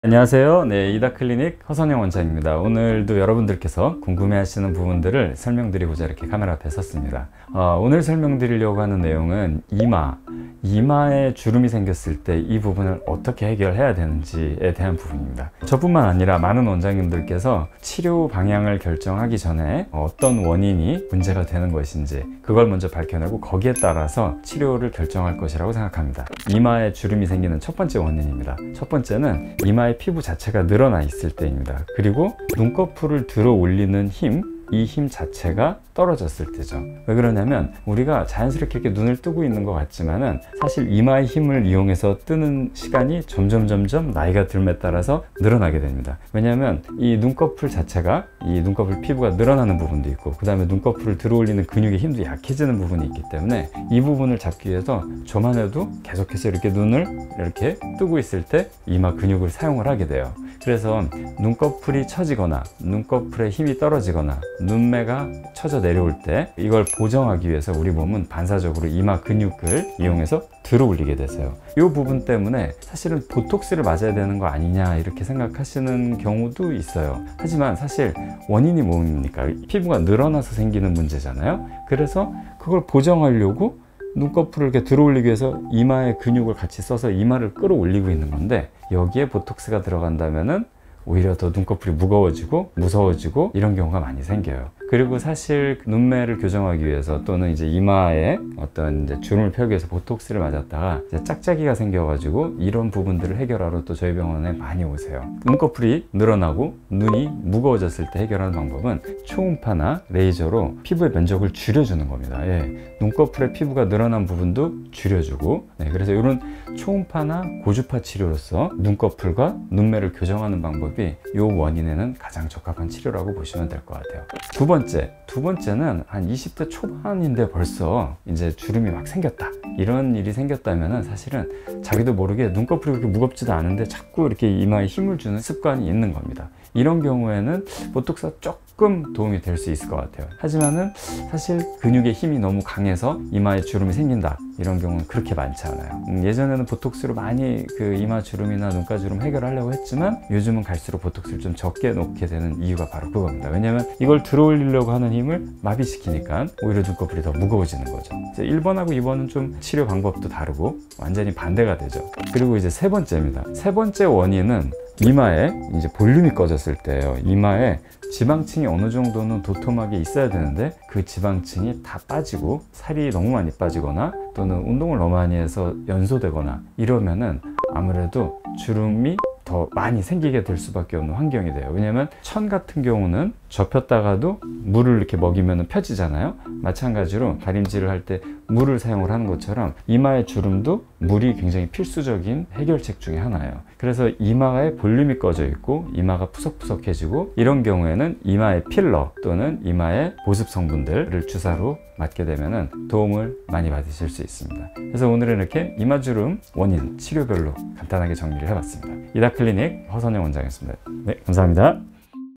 안녕하세요. 네, 이다클리닉 허선영 원장입니다. 오늘도 여러분들께서 궁금해하시는 부분들을 설명드리고자 이렇게 카메라 앞에 섰습니다. 오늘 설명드리려고 하는 내용은 이마에 주름이 생겼을 때 이 부분을 어떻게 해결해야 되는지에 대한 부분입니다. 저뿐만 아니라 많은 원장님들께서 치료 방향을 결정하기 전에 어떤 원인이 문제가 되는 것인지 그걸 먼저 밝혀내고 거기에 따라서 치료를 결정할 것이라고 생각합니다. 이마에 주름이 생기는 첫 번째 원인입니다. 첫 번째는 이마의 피부 자체가 늘어나 있을 때입니다. 그리고 눈꺼풀을 들어 올리는 이 힘 자체가 떨어졌을 때죠. 왜 그러냐면 우리가 자연스럽게 이렇게 눈을 뜨고 있는 것 같지만은 사실 이마의 힘을 이용해서 뜨는 시간이 점점 나이가 들에 따라서 늘어나게 됩니다. 왜냐하면 이 눈꺼풀 자체가 이 눈꺼풀 피부가 늘어나는 부분도 있고 그 다음에 눈꺼풀을 들어 올리는 근육의 힘도 약해지는 부분이 있기 때문에 이 부분을 잡기 위해서 저만 해도 계속해서 이렇게 눈을 이렇게 뜨고 있을 때 이마 근육을 사용을 하게 돼요. 그래서 눈꺼풀이 처지거나 눈꺼풀에 힘이 떨어지거나 눈매가 처져 내려올 때 이걸 보정하기 위해서 우리 몸은 반사적으로 이마 근육을 이용해서 들어 올리게 되세요. 이 부분 때문에 사실은 보톡스를 맞아야 되는 거 아니냐 이렇게 생각하시는 경우도 있어요. 하지만 사실 원인이 뭡니까? 피부가 늘어나서 생기는 문제잖아요. 그래서 그걸 보정하려고 눈꺼풀을 이렇게 들어 올리기 위해서 이마의 근육을 같이 써서 이마를 끌어올리고 있는 건데 여기에 보톡스가 들어간다면은 오히려 더 눈꺼풀이 무거워지고 무서워지고 이런 경우가 많이 생겨요. 그리고 사실 눈매를 교정하기 위해서 또는 이제 이마에 어떤 이제 주름을 펴기 위해서 보톡스를 맞았다가 이제 짝짝이가 생겨가지고 이런 부분들을 해결하러 또 저희 병원에 많이 오세요. 눈꺼풀이 늘어나고 눈이 무거워졌을 때 해결하는 방법은 초음파나 레이저로 피부의 면적을 줄여주는 겁니다. 눈꺼풀의 피부가 늘어난 부분도 줄여주고 그래서 이런 초음파나 고주파 치료로서 눈꺼풀과 눈매를 교정하는 방법이 이 원인에는 가장 적합한 치료라고 보시면 될 것 같아요. 두 번째는 한 20대 초반인데 벌써 이제 주름이 막 생겼다 이런 일이 생겼다면 사실은 자기도 모르게 눈꺼풀이 그렇게 무겁지도 않은데 자꾸 이렇게 이마에 힘을 주는 습관이 있는 겁니다. 이런 경우에는 보톡스가 조금 도움이 될 수 있을 것 같아요. 하지만은 사실 근육의 힘이 너무 강해서 이마에 주름이 생긴다 이런 경우는 그렇게 많지 않아요. 예전에는 보톡스로 많이 그 이마 주름이나 눈가 주름 해결하려고 했지만 요즘은 갈수록 보톡스를 좀 적게 놓게 되는 이유가 바로 그겁니다. 왜냐면 이걸 들어 올리려고 하는 힘을 마비시키니까 오히려 눈꺼풀이 더 무거워지는 거죠. 1번하고 2번은 좀 치료 방법도 다르고 완전히 반대가 되죠. 그리고 이제 세 번째입니다. 세 번째 원인은 이마에 이제 볼륨이 꺼졌을 때예요. 이마에 지방층이 어느 정도는 도톰하게 있어야 되는데 그 지방층이 다 빠지고 살이 너무 많이 빠지거나 또는 운동을 너무 많이 해서 연소되거나 이러면은 아무래도 주름이 더 많이 생기게 될 수밖에 없는 환경이 돼요. 왜냐면 천 같은 경우는 접혔다가도 물을 이렇게 먹이면 펴지잖아요. 마찬가지로 다림질을 할 때 물을 사용을 하는 것처럼 이마의 주름도 물이 굉장히 필수적인 해결책 중에 하나예요. 그래서 이마에 볼륨이 꺼져 있고 이마가 푸석푸석해지고 이런 경우에는 이마의 필러 또는 이마의 보습 성분들을 주사로 맞게 되면 도움을 많이 받으실 수 있습니다. 그래서 오늘은 이렇게 이마주름 원인 치료별로 간단하게 정리를 해봤습니다. 이다클리닉 허선영 원장이었습니다. 네, 감사합니다.